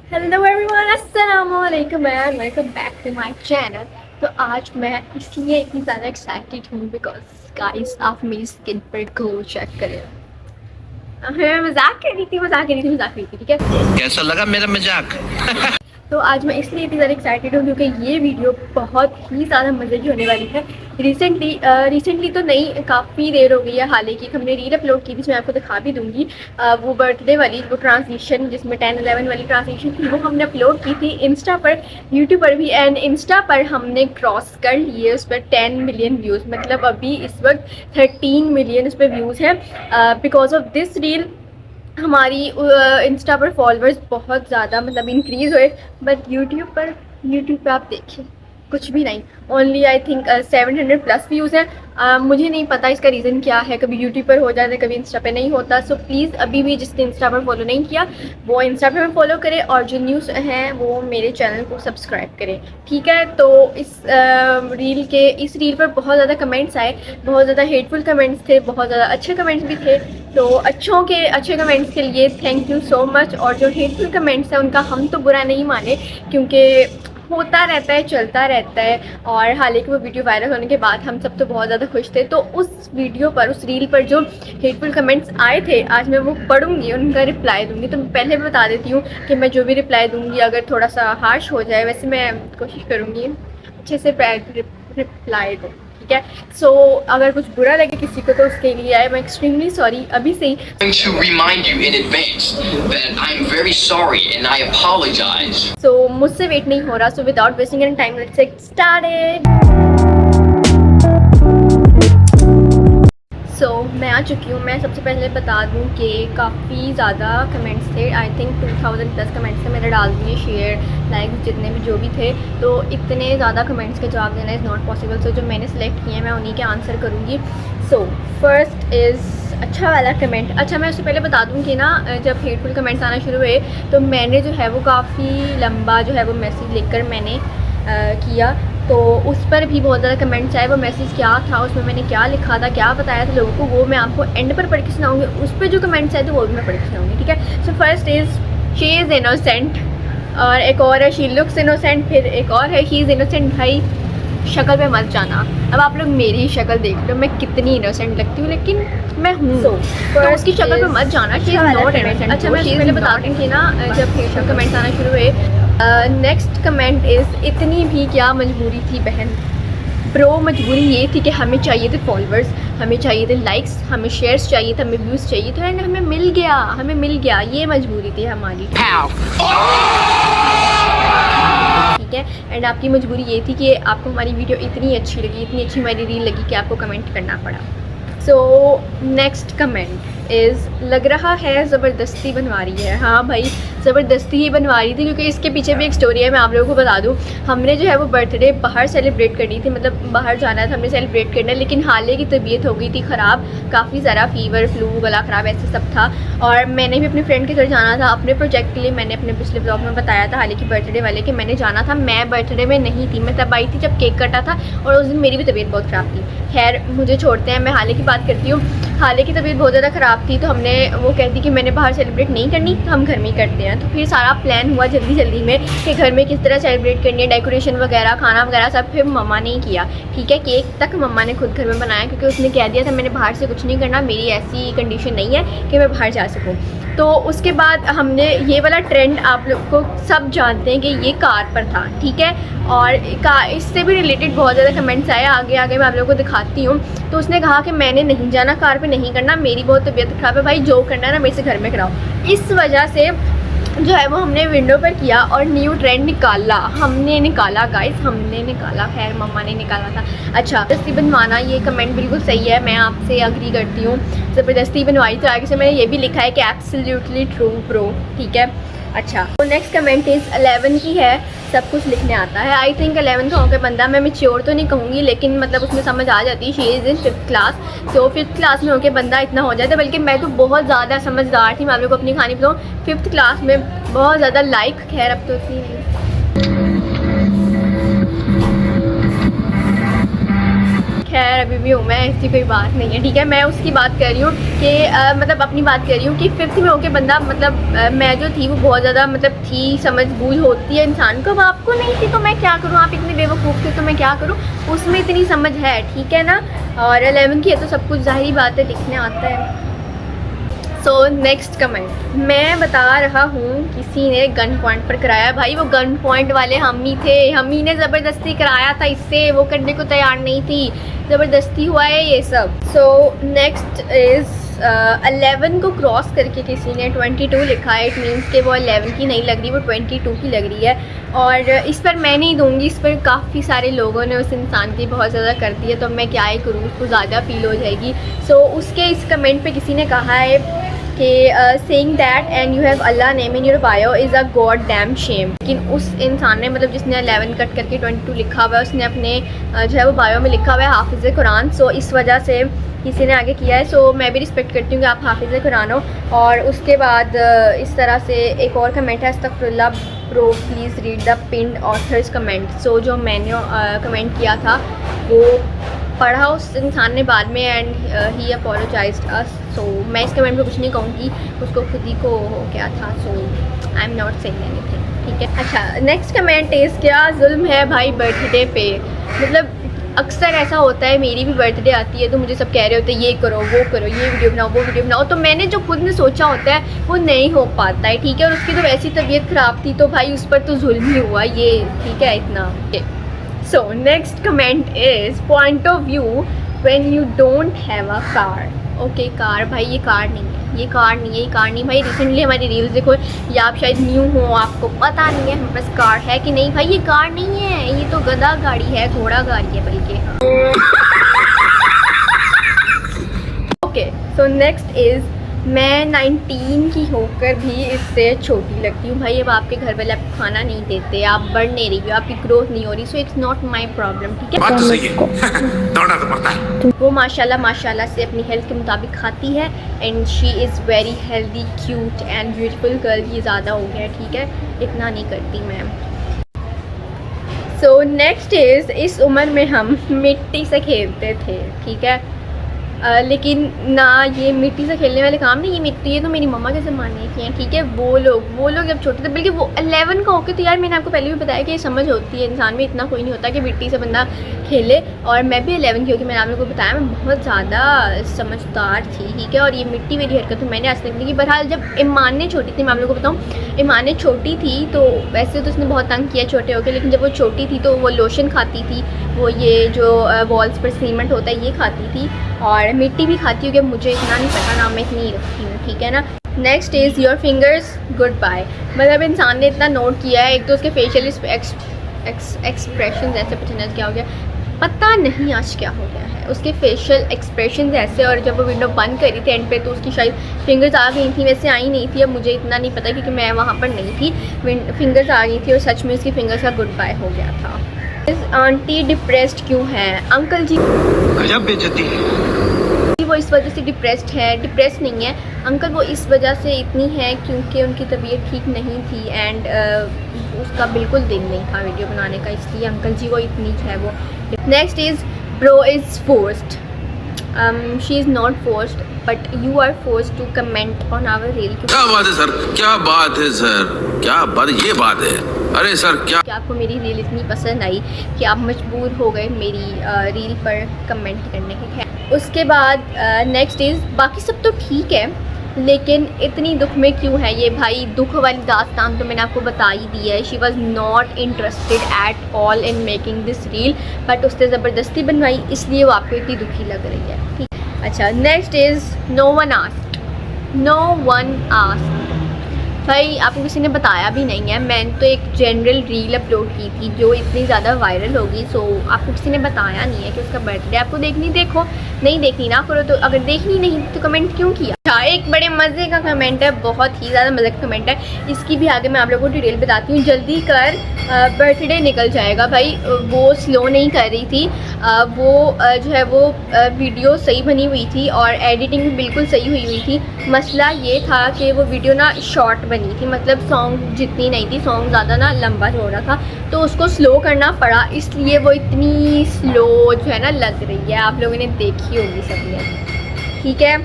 Hello everyone, अस्सलाम वालेकुम and welcome back to my channel. तो आज मैं इसलिए इतनी ज़्यादा एक्साइटेड हूँ बिकॉज गाइस आप मेरी स्किन पर ग्लो चेक करें। मैं मजाक कर रही थी, ठीक है। कैसा लगा मेरा मजाक? तो आज मैं इसलिए इतनी ज़्यादा एक्साइटेड हूँ क्योंकि ये वीडियो बहुत ही ज़्यादा मज़े की होने वाली है। रिसेंटली तो नहीं, काफ़ी देर हो गई है, हालांकि हमने रील अपलोड की थी, मैं आपको दिखा भी दूँगी। वो बर्थडे वाली वो ट्रांसलेशन जिसमें 10-11 वाली ट्रांसलेशन थी, वो हमने अपलोड की थी इंस्टा पर, यूट्यूब पर भी। एंड इंस्टा पर हमने क्रॉस कर लिए उस पर 10 मिलियन व्यूज़, मतलब अभी इस वक्त 13 मिलियन उस पर व्यूज़ हैं। बिकॉज ऑफ दिस रील हमारी इंस्टा पर फॉलोअर्स बहुत ज़्यादा मतलब इंक्रीज़ हुए। बट यूट्यूब पे आप देखिए कुछ भी नहीं, only I think 700 plus views हैं। मुझे नहीं पता इसका रीज़न क्या है, कभी यूट्यूब पर हो जाता है, कभी इंस्टा पे नहीं होता। सो प्लीज़ अभी भी जिसने इंस्टा पर फॉलो नहीं किया वो इंस्टा पर फॉलो करे, और जो न्यूज़ हैं वो मेरे चैनल को सब्सक्राइब करें, ठीक है। तो इस रील पर बहुत ज़्यादा कमेंट्स आए, बहुत ज़्यादा हेटफुल कमेंट्स थे, बहुत ज़्यादा अच्छे कमेंट्स भी थे। तो अच्छे कमेंट्स के लिए थैंक यू सो मच। और जो हेटफुल कमेंट्स हैं उनका हम तो बुरा नहीं माने, क्योंकि होता रहता है, चलता रहता है। और हालांकि वो वीडियो वायरल होने के बाद हम सब तो बहुत ज़्यादा खुश थे। तो उस वीडियो पर, उस रील पर जो हेटफुल कमेंट्स आए थे, आज मैं वो पढ़ूंगी, उनका रिप्लाई दूंगी। तो मैं पहले भी बता देती हूँ कि मैं जो भी रिप्लाई दूंगी अगर थोड़ा सा हार्श हो जाए, वैसे मैं कोशिश करूँगी अच्छे से रिप्लाई दूँ, ठीक है। सो अगर कुछ बुरा लगे किसी को तो उसके लिए आई एम एक्सट्रीमली सॉरी अभी से ही। To remind you in advance that I'm very sorry and I apologize. सो मुझसे वेट नहीं हो रहा, so without wasting any time let's get started. So मैं आ चुकी हूँ। मैं सबसे पहले बता दूँ कि काफ़ी ज़्यादा कमेंट्स थे, आई थिंक 2000 प्लस कमेंट्स थे। मैंने डाल दिए शेयर लाइक जितने भी जो भी थे। तो इतने ज़्यादा कमेंट्स के जवाब देना इज़ नॉट पॉसिबल। सो जो मैंने सेलेक्ट किए हैं मैं उन्हीं के आंसर करूँगी। सो फर्स्ट इज़ अच्छा वाला कमेंट। अच्छा, मैं उससे पहले बता दूँ कि ना, जब हेटफुल कमेंट्स आना शुरू हुए तो मैंने जो है वो काफ़ी लंबा जो है वो मैसेज लिखकर मैंने किया। तो उस पर भी बहुत ज़्यादा कमेंट्स आए। वो मैसेज क्या था, उसमें मैंने क्या लिखा था, क्या बताया था लोगों को, वो मैं आपको एंड पर पढ़ के सुनाऊंगी। उस पर जो कमेंट्स आए थे वो भी मैं पढ़ के सुनाऊंगी, ठीक है। So first is she is innocent, और एक और है शी लुक्स इनोसेंट, फिर एक और है शी इज़ इनोसेंट। भाई शक्ल पे मत जाना, अब आप लोग मेरी ही शक्ल देख लो, मैं कितनी इनोसेंट लगती हूँ, लेकिन मैं हूँ। तो उसकी शक्ल पे मत जाना, शी इज़ नॉट इनोसेंट। अच्छा, मैं पहले बता दूँ कि ना, जब हेटफुल कमेंट्स आना शुरू हुए, नेक्स्ट कमेंट इज़ इतनी भी क्या मजबूरी थी बहन। ब्रो, मजबूरी ये थी कि हमें चाहिए थे फॉलोअर्स, हमें चाहिए थे लाइक्स, हमें शेयर्स चाहिए थे, हमें व्यूज़ चाहिए थे, एंड हमें मिल गया, ये मजबूरी थी हमारी, ठीक है। एंड आपकी मजबूरी ये थी कि आपको हमारी वीडियो इतनी अच्छी लगी, इतनी अच्छी हमारी रील लगी कि आपको कमेंट करना पड़ा। सो नेक्स्ट कमेंट इज़ लग रहा है ज़बरदस्ती बनवा रही है। हाँ भाई, ज़बरदस्ती ही बनवा रही थी, क्योंकि इसके पीछे भी एक स्टोरी है, मैं आप लोगों को बता दूँ। हमने जो है वो बर्थडे बाहर सेलिब्रेट करनी थी, मतलब बाहर जाना था हमने सेलिब्रेट करना, लेकिन हाले की तबीयत हो गई थी ख़राब, काफ़ी सारा फीवर, फ्लू, गला ख़राब, ऐसे सब था। और मैंने भी अपने फ्रेंड के घर जाना था अपने प्रोजेक्ट के लिए। मैंने अपने पिछले ब्लॉग में बताया था हालांकि बर्थडे वाले कि मैंने जाना था। मैं बर्थडे में नहीं थी, मैं तब आई थी जब केक कटा था, और उस दिन मेरी भी तबीयत बहुत ख़राब थी। खैर मुझे छोड़ते हैं, मैं हाले की बात करती हूँ। हाले की तबीयत बहुत ज़्यादा ख़राब थी, तो हमने वो कहती कि मैंने बाहर सेलिब्रेट नहीं करनी, तो हम घर में ही करते हैं। तो फिर सारा प्लान हुआ जल्दी में कि घर में किस तरह सेलिब्रेट करनी है, डेकोरेशन वगैरह, खाना वगैरह सब फिर मम्मा ने ही किया, ठीक है। केक तक मम्मा ने खुद घर में बनाया, क्योंकि उसने कह दिया था मैंने बाहर से कुछ नहीं करना, मेरी ऐसी कंडीशन नहीं है कि मैं बाहर जा सकूँ। तो उसके बाद हमने ये वाला ट्रेंड, आप लोग को सब जानते हैं कि ये कार पर था, ठीक है। और इससे भी रिलेटेड बहुत ज़्यादा कमेंट्स आए, आगे मैं आप लोगों को दिखाती हूँ। तो उसने कहा कि मैंने नहीं जाना, कार पे नहीं करना, मेरी बहुत तबीयत ख़राब है, भाई जो करना है ना मेरे से घर में कराओ। इस वजह से जो है वो हमने विंडो पर किया और न्यू ट्रेंड निकाला, गाइस, हमने निकाला, खैर मम्मा ने निकाला था। अच्छा, ज़बरदस्ती बनवाना, ये कमेंट बिल्कुल सही है, मैं आपसे एग्री करती हूँ। ज़बरदस्ती बनवाई, तो आगे से मैंने ये भी लिखा है कि एब्सोल्युटली ट्रू ब्रो, ठीक है। अच्छा, तो नेक्स्ट कमेंट इज़ 11 की है, सब कुछ लिखने आता है। आई थिंक 11th का होकर बंदा, मैं मैच्योर तो नहीं कहूँगी, लेकिन मतलब उसमें समझ आ जाती है, she is in 5th class. So 5th class में होकर बंदा इतना हो जाता है, बल्कि मैं तो बहुत ज़्यादा समझदार थी। मैं आप लोग को अपनी कहानी बताऊँ, 5th क्लास में बहुत ज़्यादा लाइक, खैर अब तो इतनी नहीं। खैर अभी भी हूँ मैं, ऐसी कोई बात नहीं है, ठीक है। मैं उसकी बात कर रही हूँ कि मतलब अपनी बात कर रही हूँ कि 5th में होके बंदा मतलब मैं जो थी वो बहुत ज़्यादा मतलब थी, समझ बूझ होती है इंसान को। अब आपको नहीं थी तो मैं क्या करूँ, आप इतने बेवकूफ़ थे तो मैं क्या करूँ, उसमें इतनी समझ है, ठीक है ना। और 11 की है तो सब कुछ ज़ाहिरी बात है, लिखने आता है। सो नेक्स्ट कमेंट, मैं बता रहा हूँ किसी ने गन पॉइंट पर कराया। भाई वो गन पॉइंट वाले हम ही थे, हम ही ने ज़बरदस्ती कराया था इससे, वो करने को तैयार नहीं थी, ज़बरदस्ती हुआ है ये सब। सो नेक्स्ट इज़ 11 को क्रॉस करके किसी ने 22 लिखा है। इट मीन्स कि वो 11 की नहीं लग रही, वो 22 की लग रही है। और इस पर मैं नहीं दूंगी, इस पर काफ़ी सारे लोगों ने उस इंसान की बहुत ज़्यादा कर दी है, तो मैं क्या ही करूँ, उसको ज़्यादा फील हो जाएगी। सो उसके इस कमेंट पे किसी ने कहा है कि saying that and you have Allah name in your bio is a god damn shame. लेकिन उस इंसान ने मतलब जिसने 11 कट करके 22 लिखा हुआ है, उसने अपने जो है वो बायो में लिखा हुआ है हाफिज़ कुरान। सो इस वजह से किसी ने आगे किया है। सो मैं भी रिस्पेक्ट करती हूँ कि आप हाफिज़ कुरान हो। और उसके बाद इस तरह से एक और कमेंट है, अस्तगफिरुल्लाह bro please read the pinned author's comment. So जो मैंने कमेंट किया था वो पढ़ा उस इंसान ने बाद में एंड ही अपोलोजाइज्ड अस। सो मैं इस कमेंट में कुछ नहीं कहूँगी, उसको खुद ही को हो गया था। So I am not saying anything, ठीक है। अच्छा नेक्स्ट कमेंट इज़, क्या जुल्म है भाई बर्थडे पे। मतलब अक्सर ऐसा होता है, मेरी भी बर्थडे आती है तो मुझे सब कह रहे होते हैं ये करो वो करो, ये वीडियो बनाओ वो वीडियो बनाओ, तो मैंने जो खुद ने सोचा होता है वो नहीं हो पाता है, ठीक है। और उसकी तो वैसी तबीयत ख़राब थी तो भाई उस पर तो जुल्म ही हुआ ये, ठीक है इतना। So next comment is point of view when you don't have a car. Okay car, भाई ये कार नहीं है, ये कार नहीं है, ये कार नहीं भाई। रिसेंटली हमारी रील्स देखो, या आप शायद न्यू हो, आपको पता नहीं है हमारे पास कार है कि नहीं। भाई ये कार नहीं है, ये तो गधा गाड़ी है, घोड़ा गाड़ी है बल्कि। ओके सो नेक्स्ट इज़, मैं 19 की होकर भी इससे छोटी लगती हूँ। भाई अब आपके घर वाले आपको खाना नहीं देते, आप बढ़ नहीं रही हो, आपकी ग्रोथ नहीं हो रही, so it's not my problem, ठीक है। बात तो सही है। दौड़ना तो पड़ता है। वो माशाल्लाह से अपनी हेल्थ के मुताबिक खाती है and she is very healthy cute and beautiful girl. ये ज़्यादा हो गया, ठीक है, इतना नहीं करती मैम। सो नेक्स्ट इज़, इस उम्र में हम मिट्टी से खेलते थे, ठीक है। लेकिन ना ये मिट्टी से खेलने वाले काम नहीं, ये मिट्टी है तो मेरी मम्मा के ज़माने की हैं, ठीक है। वो लोग जब छोटे थे, बल्कि वो 11 का होके, तो यार मैंने आपको पहले भी बताया कि ये समझ होती है इंसान में, इतना कोई नहीं होता कि मिट्टी से बंदा खेले। और मैं भी 11 की होकर, मैंने आप लोगों को बताया मैं बहुत ज़्यादा समझदार थी, ठीक है। और ये मिट्टी मेरी हरकत तो मैंने आज तक नहीं की। बहरहाल जब ईमान ने छोटी थी, मैं आप लोगों को बताऊँ, ईमान ने छोटी थी तो वैसे तो उसने बहुत तंग किया छोटे होकर, लेकिन जब वो छोटी थी तो वो लोशन खाती थी, वो ये जो वॉल्स पर सीमेंट होता है ये खाती थी, और मिट्टी भी खाती हूँ कि मुझे इतना नहीं पता ना, मैं इतनी रखती हूँ, ठीक है ना। Next is your fingers good bye. मतलब इंसान ने इतना नोट किया है, एक तो उसके फेशियल एक्सप्रेशन ऐसे, पता नहीं क्या हो गया, पता नहीं आज क्या हो गया है, उसके फेशियल एक्सप्रेशन ऐसे। और जब वो विंडो बंद करी थी एंड पे तो उसकी शायद फिंगर्स आ गई थी, वैसे आई नहीं थी, अब मुझे इतना नहीं पता क्योंकि मैं वहाँ पर नहीं थी। फिंगर्स आ गई थी और सच में उसकी फिंगर्स का गुड बाय हो गया था। आंटी डिप्रेस्ड क्यों है? अंकल जी गजब बेइज्जती है। वो इस वजह से डिप्रेस्ड है, डिप्रेस नहीं है अंकल, वो इस वजह से इतनी है क्योंकि उनकी तबीयत ठीक नहीं थी एंड उसका बिल्कुल दिल नहीं था वीडियो बनाने का, इसलिए अंकल जी वो इतनी है वो। Next is bro is forced. She is not forced but you are forced to comment on our reel. क्या बात है सर, क्या बात है सर, क्या बात, ये बात है। अरे सर क्या आपको मेरी रील इतनी पसंद आई कि आप मजबूर हो गए मेरी रील पर कमेंट करने के। खैर उसके बाद नेक्स्ट इज़, बाकी सब तो ठीक है लेकिन इतनी दुख में क्यों है ये? भाई दुख वाली दास्तान तो मैंने आपको बता ही दी है। She was not interested at all in making this reel, but उसने ज़बरदस्ती बनवाई इसलिए वो आपको इतनी दुखी लग रही है, ठीक। अच्छा next is, no one asked. भाई आपको किसी ने बताया भी नहीं है, मैंने तो एक जनरल रील अपलोड की थी जो इतनी ज़्यादा वायरल होगी। सो आपको किसी ने बताया नहीं है कि उसका बर्थडे आपको देखनी, देखो नहीं देखनी ना करो। तो अगर देखनी नहीं तो कमेंट क्यों किया? अच्छा एक बड़े मज़े का कमेंट है, बहुत ही ज़्यादा मज़े का कमेंट है, इसकी भी आगे मैं आप लोगों को डिटेल बताती हूँ। जल्दी कर बर्थडे निकल जाएगा भाई। वो स्लो नहीं कर रही थी, वो जो है वो वीडियो सही बनी हुई थी और एडिटिंग भी बिल्कुल सही हुई थी। मसला ये था कि वो वीडियो ना शॉर्ट बनी थी, मतलब सॉन्ग जितनी नहीं थी, सॉन्ग ज़्यादा ना लंबा चौड़ा था, तो उसको स्लो करना पड़ा, इसलिए वो इतनी स्लो जो है ना लग रही है। आप लोगों ने देखी होगी सबने, ठीक है।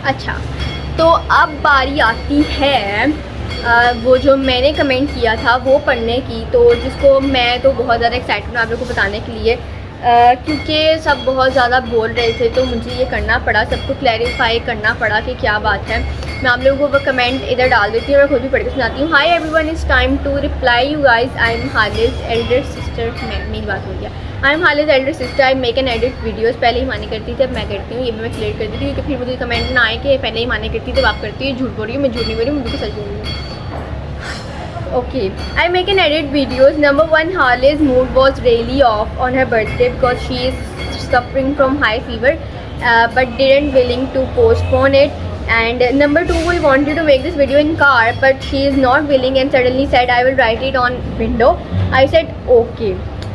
अच्छा, तो अब बारी आती है वो जो मैंने कमेंट किया था वो पढ़ने की, तो जिसको मैं तो बहुत ज़्यादा एक्साइटेड हूँ आप लोगों को बताने के लिए, क्योंकि सब बहुत ज़्यादा बोल रहे थे तो मुझे ये करना पड़ा, सबको क्लैरिफाई करना पड़ा कि क्या बात है। मैं आप लोगों को वो कमेंट इधर डाल देती हूँ, मैं खुद भी पढ़ के सुनाती हूँ। Hi everyone, is time to reply you guys. I am हालिज एल्डर सिस्टर, मेरी बात हो गया। आई एम हालिज elder sister, I make an edit videos. पहले ही मानी करती थी, अब मैं करती हूँ, ये भी मैं क्लियर कर देती हूँ क्योंकि फिर मुझे कमेंट ना आए कि पहले ही मानी करती थी, तो आप करती हूँ, झूठ बोल रही हूँ, मैं झूठ नहीं बोल रही हूँ, मुझे सच बोल रही हूँ। Okay, I make an edit videos. Number one, Harley's mood was really off on her birthday because she is suffering from high fever, but didn't willing to postpone it. And number two, we wanted to make this video in car, but she is not willing and suddenly said, I will write it on window. I said, okay.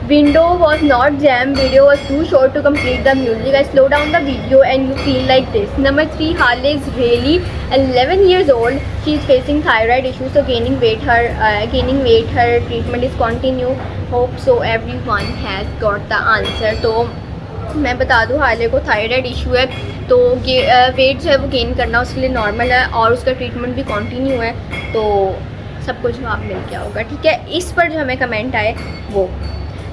Window was not jam, video was too short to complete the music. I slow down the video and you feel like this. Number three, Harley is really 11 years old. She is facing thyroid issues, so gaining weight. Her treatment is continue. Hope so everyone has got the answer. तो मैं बता दूँ, Harley को thyroid issue है, तो wait जो है वो गेन करना उसके लिए नॉर्मल है और उसका ट्रीटमेंट भी कंटिन्यू है, तो सबको जवाब मिल गया होगा, ठीक है। इस पर जो हमें कमेंट आए वो,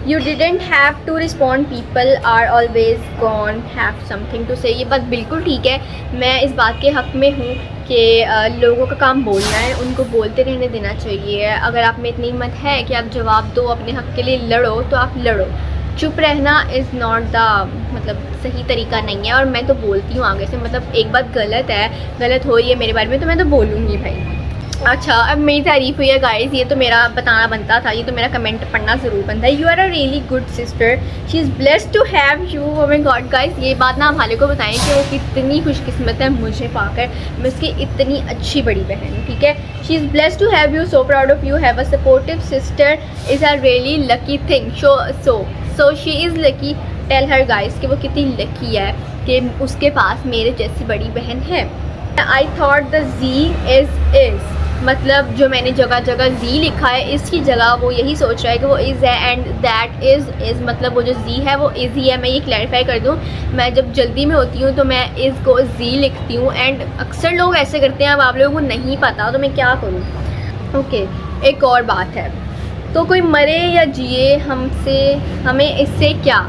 You didn't have to respond, people are always gone have something to say। ये बात बिल्कुल ठीक है, मैं इस बात के हक़ में हूँ कि लोगों का काम बोलना है, उनको बोलते रहने देना चाहिए। अगर आप में इतनी हिम्मत है कि आप जवाब दो, अपने हक़ के लिए लड़ो, तो आप लड़ो। चुप रहना इज़ नॉट द मतलब सही तरीका नहीं है, और मैं तो बोलती हूँ आगे से, मतलब एक बात गलत हो रही है मेरे बारे में तो मैं तो बोलूँगी भाई। अच्छा, अब मेरी तारीफ़ हुई है गाइज़, ये तो मेरा बताना बनता था, ये तो मेरा कमेंट पढ़ना ज़रूर बनता है। You are a really good sister, she is blessed to have you. Oh my god guys, ये बात ना आप हाले को बताएं कि वो कितनी खुशकिस्मत है मुझे पाकर, मैं उसकी इतनी अच्छी बड़ी बहन हूँ, ठीक है। She is blessed to have you, so proud of you, have a supportive sister is a really lucky thing. So she is lucky, tell her guys कि वो कितनी लकी है कि उसके पास मेरे जैसी बड़ी बहन है। I thought the G is मतलब जो मैंने जगह जगह जी लिखा है, इसकी जगह वो यही सोच रहा है कि वो इज़ है, एंड दैट इज़ मतलब वो जो जी है वो इज़ ही है। मैं ये क्लैरिफाई कर दूँ, मैं जब जल्दी में होती हूँ तो मैं इज़ को जी लिखती हूँ, एंड अक्सर लोग ऐसे करते हैं। अब आप लोगों को नहीं पता तो मैं क्या करूँ। ओके, एक और बात है, तो कोई मरे या जिए हमें इससे क्या।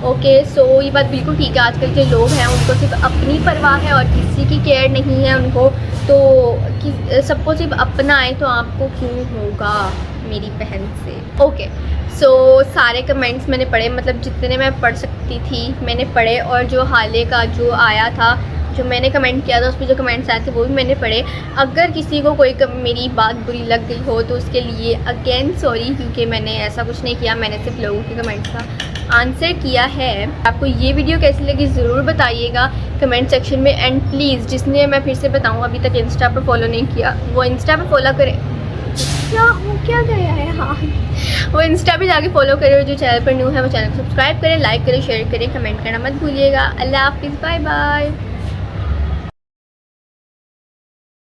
ओके, सो ये बात बिल्कुल ठीक है। आजकल के लोग हैं उनको सिर्फ अपनी परवाह है और किसी की केयर नहीं है उनको, तो सबको सिर्फ अपना है, तो आपको क्यों होगा मेरी बहन से। ओके, सो सारे कमेंट्स मैंने पढ़े, मतलब जितने मैं पढ़ सकती थी मैंने पढ़े, और जो हाले का जो आया था, जो मैंने कमेंट किया था उस पर जो कमेंट्स आए थे वो भी मैंने पढ़े। अगर किसी को कोई मेरी बात बुरी लग गई हो तो उसके लिए अगेन सॉरी, क्योंकि मैंने ऐसा कुछ नहीं किया, मैंने सिर्फ लोगों के कमेंट्स का आंसर किया है। आपको ये वीडियो कैसी लगी ज़रूर बताइएगा कमेंट सेक्शन में, एंड प्लीज़ जिसने, मैं फिर से बताऊँ, अभी तक इंस्टा पर फॉलो नहीं किया वो इंस्टा पर फॉलो करे। क्या गया है, हाँ, वो इंस्टा पे जाके फॉलो करे, और जो चैनल पर न्यू है वो चैनल को सब्सक्राइब करें, लाइक करें, शेयर करें, कमेंट करना मत भूलिएगा। अल्लाह हाफिज़, बाय बाय।